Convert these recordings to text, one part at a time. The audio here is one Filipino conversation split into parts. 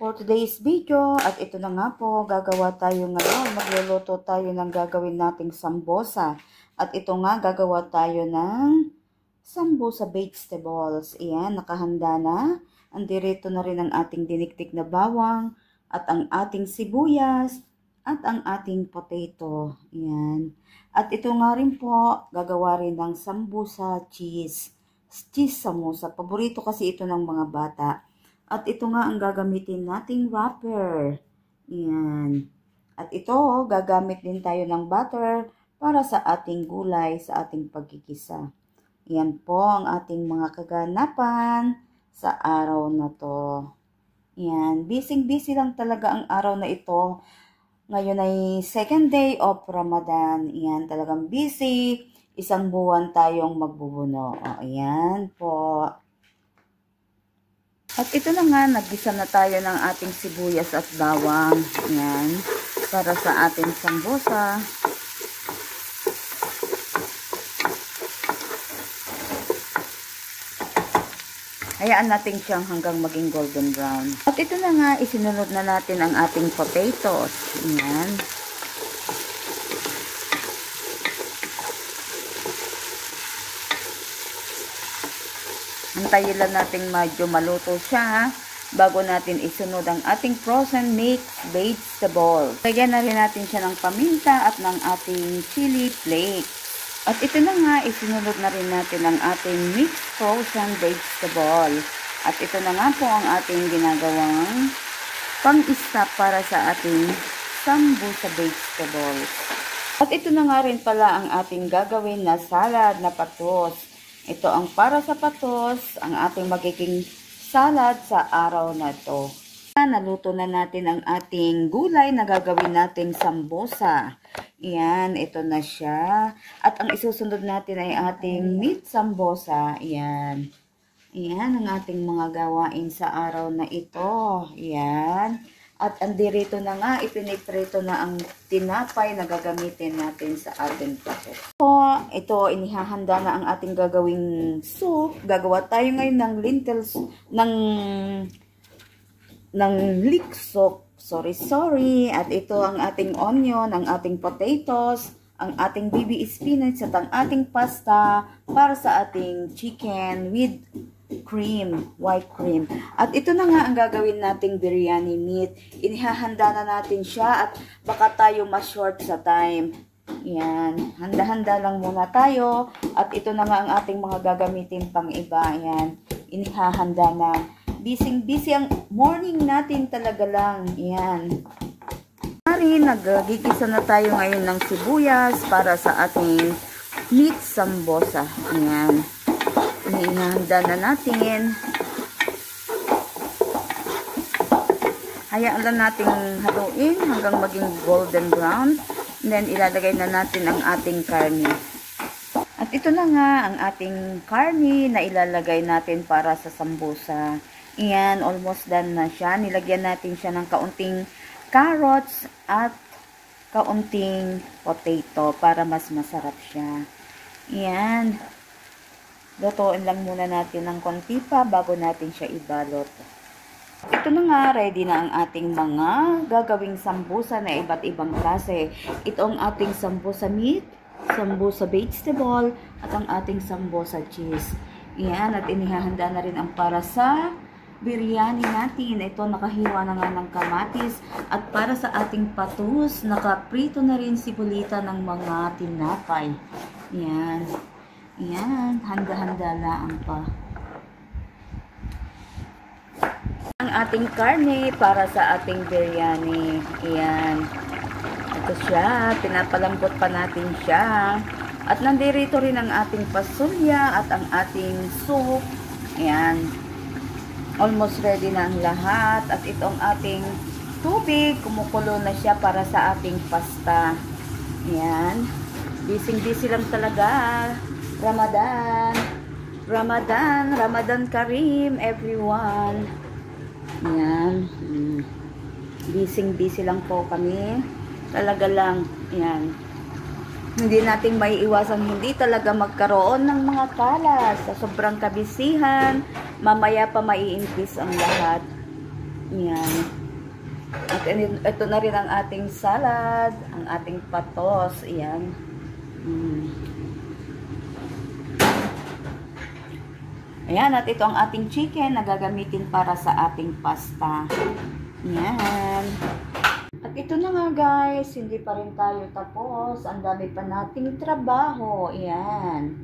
for today's video. At ito na nga po, gagawa tayo ngayon. Magluluto tayo ng gagawin nating sambosa. At ito nga, gagawa tayo ng sambosa vegetables. Ayan, nakahanda na. Andirito na rin ang ating diniktik na bawang at ang ating sibuyas at ang ating potato. Ayan. At ito nga rin po, gagawa rin ng sambosa cheese. Cheese samosa. Paborito kasi ito ng mga bata. At ito nga ang gagamitin nating wrapper. Ayan. At ito, gagamit din tayo ng butter para sa ating gulay, sa ating pagkikisa. Ayan po ang ating mga kaganapan sa araw na to. Ayan. Busy lang talaga ang araw na ito. Ngayon ay second day of Ramadan. Ayan, talagang busy. Isang buwan tayong magbubuno. O, ayan po. At ito na nga, naggisa na tayo ng ating sibuyas at bawang. Ayan, para sa ating sambosa. Hayaan natin siyang hanggang maging golden brown. At ito na nga, isinunod na natin ang ating potatoes. Ayan. Antayin lang natin medyo maluto siya bago natin isunod ang ating frozen mixed vegetables. Lagyan na rin natin siya ng paminta at ng ating chili flakes. At ito na nga, isunod na rin natin ang ating mixed frozen vegetable. At ito na nga po ang ating ginagawang pang-stop para sa ating sambosa vegetables. At ito na nga rin pala ang ating gagawin na salad na patos. Ito ang para sa patos, ang ating magiging salad sa araw na to. Naluto na natin ang ating gulay na gagawin nating sambosa. Ayan, ito na siya. At ang isusunod natin ay ating meat sambosa. Ayan. Ayan ang ating mga gawain sa araw na ito. Ayan. At andirito na nga, ipiniprito na ang tinapay na gagamitin natin sa ating pato. So, ito, inihahanda na ang ating gagawing soup. Gagawa tayo ngayon ng lentils, ng leek soup. Sorry. At ito ang ating onion, ang ating potatoes, ang ating baby spinach at ang ating pasta para sa ating chicken with cream, white cream. At ito na nga ang gagawin nating biryani meat. Inihahanda na natin siya at baka tayo ma-short sa time. Yan. Handa-handa lang muna tayo. At ito na nga ang ating mga gagamitin pang iba. Yan. Inihahanda na. Busy ang morning natin talaga lang. Yan. Nagigisa na tayo ngayon ng sibuyas para sa ating meat sambosa. Yan. Inihahanda na natin. Hayaan lang natin haluin hanggang maging golden brown. And then, ilalagay na natin ang ating karne. At ito na nga ang ating karne na ilalagay natin para sa sambosa. Ayan, almost done na siya. Nilagyan natin siya ng kaunting carrots at kaunting potato para mas masarap siya. Ayan. Lutuin lang muna natin ng konti pa bago natin siya ibalot. Ito na nga, ready na ang ating mga gagawing sambusa na iba't ibang klase. Ito ang ating sambusa meat, sambusa vegetable, at ang ating sambusa cheese. Yan, at inihahanda na rin ang para sa biryani natin. Ito, nakahiwa na nga ng kamatis. At para sa ating patus, nakaprito na rin si Bulita ng mga tinapay. Yan. Ayan, handa-handa lang pa. Ang ating karne para sa ating biryani. Ayan. Ito siya. Pinapalambot pa natin siya. At nandirito rin ang ating pasulya at ang ating soup. Ayan. Almost ready na ang lahat. At ito ang ating tubig. Kumukulo na siya para sa ating pasta. Ayan. Busy lang talaga. Ramadan Karim, everyone. Yan. Busy lang po kami. Talaga lang. Yan. Hindi natin maiiwasan, hindi talaga magkaroon ng mga kalas. Sa sobrang kabisihan, mamaya pa maiimpis ang lahat. Yan. At ito na rin ang ating salad, ang ating patos. Yan. Ayan, at ito ang ating chicken na gagamitin para sa ating pasta. Yan. At ito na nga guys, hindi pa rin tayo tapos. Ang dami pa nating trabaho. Ayan.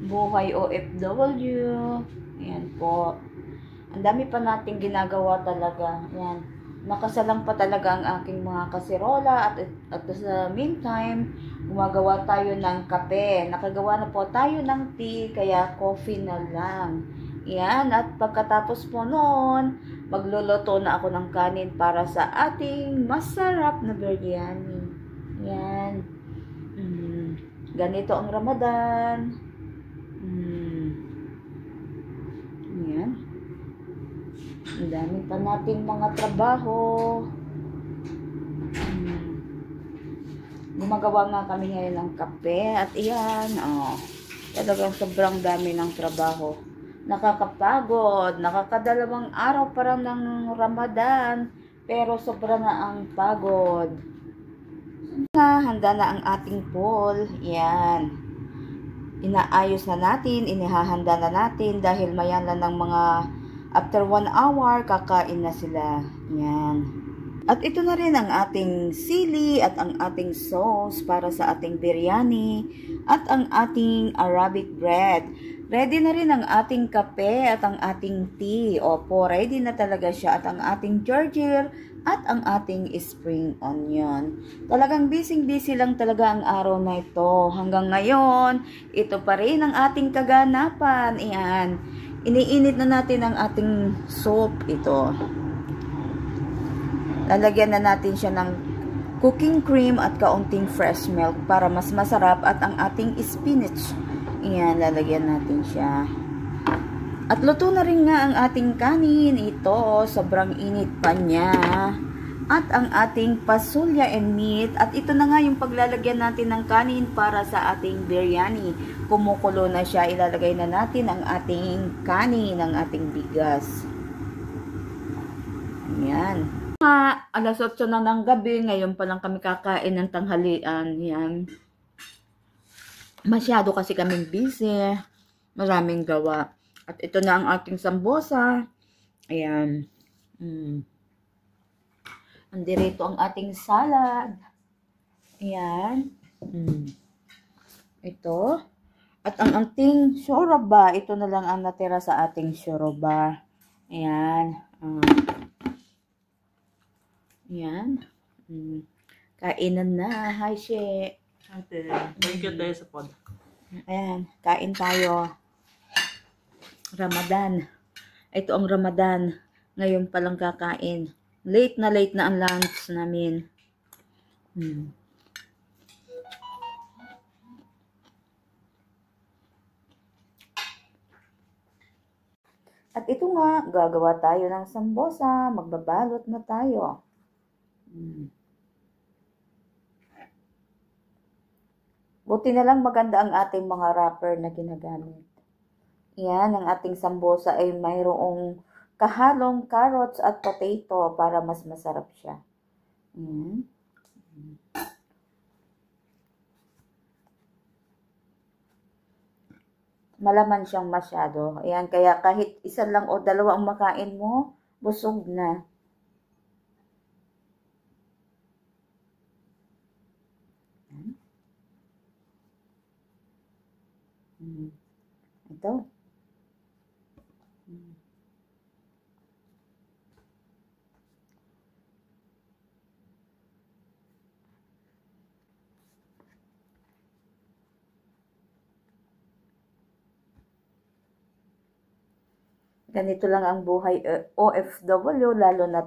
Buhay OFW. Ayan po. Ang dami pa nating ginagawa talaga. Ayan. Nakasalang pa talaga ang aking mga kaserola. At sa meantime, gumagawa tayo ng kape. Nakagawa na po tayo ng tea, kaya coffee na lang. Yan, at pagkatapos po noon, magluluto na ako ng kanin para sa ating masarap na biryani. Yan. Ganito ang Ramadan. Yan. Ang dami pa nating mga trabaho. Gumagawa nga kami ngayon ng kape. At iyan, talagang sobrang dami ng trabaho. Nakakapagod. Nakakadalawang araw para ng Ramadan. Pero sobra na ang pagod. Handa na ang ating pool. Yan. Inaayos na natin. Inihahanda na natin. Dahil mayan lang ng mga after 1 hour, kakain na sila. Yan. At ito na rin ang ating sili at ang ating sauce para sa ating biryani at ang ating Arabic bread. Ready na rin ang ating kape at ang ating tea. Opo, ready na talaga siya. At ang ating ginger at ang ating spring onion. Talagang busy-busy lang talaga ang araw na ito. Hanggang ngayon, ito pa rin ang ating kaganapan. Iyan. Iniinit na natin ang ating soup. Ito. Lalagyan na natin siya ng cooking cream at kaunting fresh milk para mas masarap, at ang ating spinach. Iyan, lalagyan natin siya. At luto na rin nga ang ating kanin. Ito, sobrang init pa niya. At ang ating pasulya and meat. At ito na nga yung paglalagyan natin ng kanin para sa ating biryani. Kumukulo na siya. Ilalagay na natin ang ating kanin, ang ating bigas. Ayan. Alas 8 na ng gabi. Ngayon pa lang kami kakain ng tanghalian. Yan. Masyado kasi kaming busy. Maraming gawa. At ito na ang ating sambosa. Ayan. Andirito ang ating salad. Ayan. Ito. At ang ating shoroba. Ito na lang ang natira sa ating shoroba. Ayan. Ayan. Kainan na. Hi, She. Thank you tayo sa pod. Ayan. Kain tayo. Ramadan. Ito ang Ramadan. Ngayon pa lang kakain. Late na ang lunch namin. At ito nga, gagawa tayo ng sambosa. Magbabalot na tayo. Buti na lang maganda ang ating mga wrapper na ginagamit. Yan, ang ating sambosa ay mayroong kahalong carrots at potato para mas masarap siya. Malaman siyang masyado. Ayan, kaya kahit isa lang o dalawa ang makain mo, busog na. Ito. Ganito lang ang buhay OFW, lalo na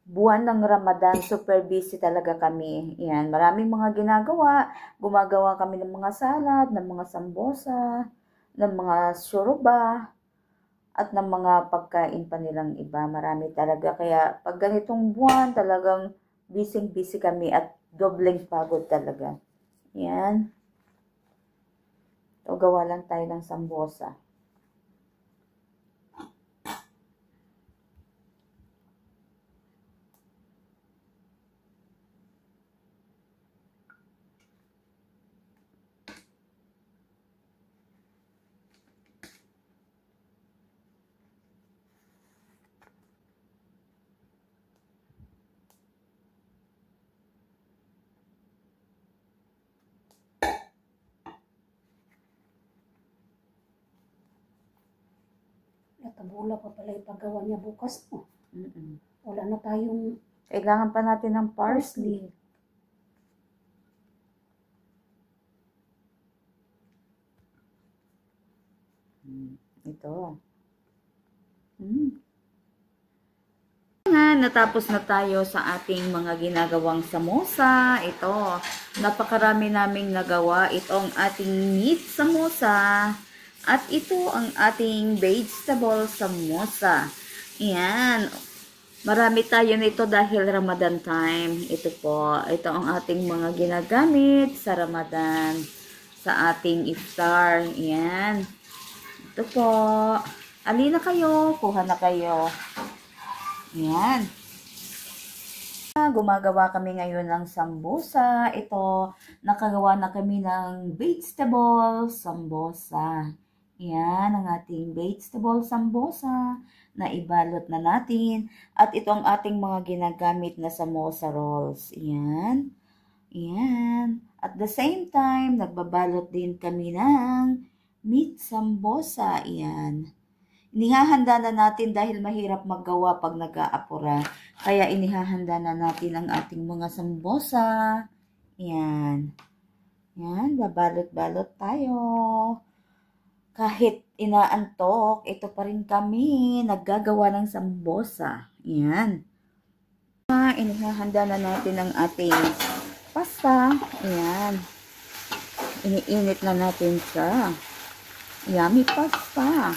buwan ng Ramadan, super busy talaga kami. Yan, maraming mga ginagawa. Gumagawa kami ng mga salad, ng mga sambosa, ng mga shoroba, at ng mga pagkain pa nilang iba. Marami talaga. Kaya pag ganitong buwan, talagang busy kami at dobleng pagod talaga. Yan. So, gawa lang tayo ng sambosa. Tabula pa pala ipagawa niya bukas, no? Mm-mm. Wala na tayong Kailangan pa natin ng parsley. Ito. Natapos na tayo sa ating mga ginagawang samosa. Ito, napakarami naming nagawa. Ito ang ating meat samosa. At ito ang ating vegetable samosa. Ayan. Marami tayo nito dahil Ramadan time. Ito po. Ito ang ating mga ginagamit sa Ramadan. Sa ating iftar. Ayan. Ito po. Alina kayo. Kuha na kayo. Ayan. Gumagawa kami ngayon ng sambosa. Ito, nakagawa na kami ng vegetable sambosa. Ayan, ang ating vegetable sambosa na ibalot na natin. At ito ang ating mga ginagamit na samosa rolls. Ayan. Ayan. At the same time, nagbabalot din kami ng meat sambosa. Ayan. Inihahanda na natin dahil mahirap maggawa pag nag-aapura. Kaya inihahanda na natin ang ating mga sambosa. Yan. Yan, babalot-balot tayo. Kahit inaantok, ito pa rin kami naggagawa ng sambosa. Yan. Inihahanda na natin ang ating pasta. Yan. Iniinit na natin siya. Yummy pasta.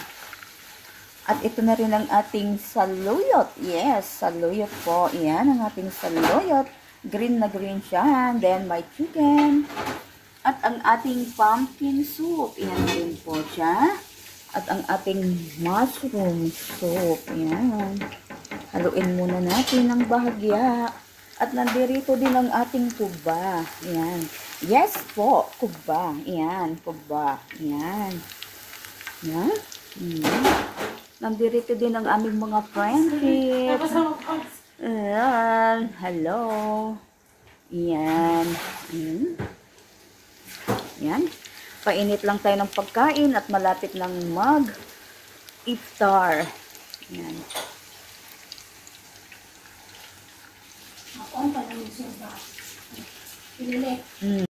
At ito na rin ang ating saluyot. Yes, saluyot po. Yan ang ating saluyot. Green na green siya. Then, my chicken. At ang ating pumpkin soup. Yan din po siya. At ang ating mushroom soup. Yan. Haluin muna natin ng bahagya. At nandirito din ang ating kuba. Yan. Yes po, kuba. Yan, kuba. Yan. Yan. Nandito din ang aming mga friendships. Ayan. Hello. Yan. Yan. Painit lang tayo ng pagkain at malapit ng mag-iftar. Yan. Ako ang pala yung silba. Pililit.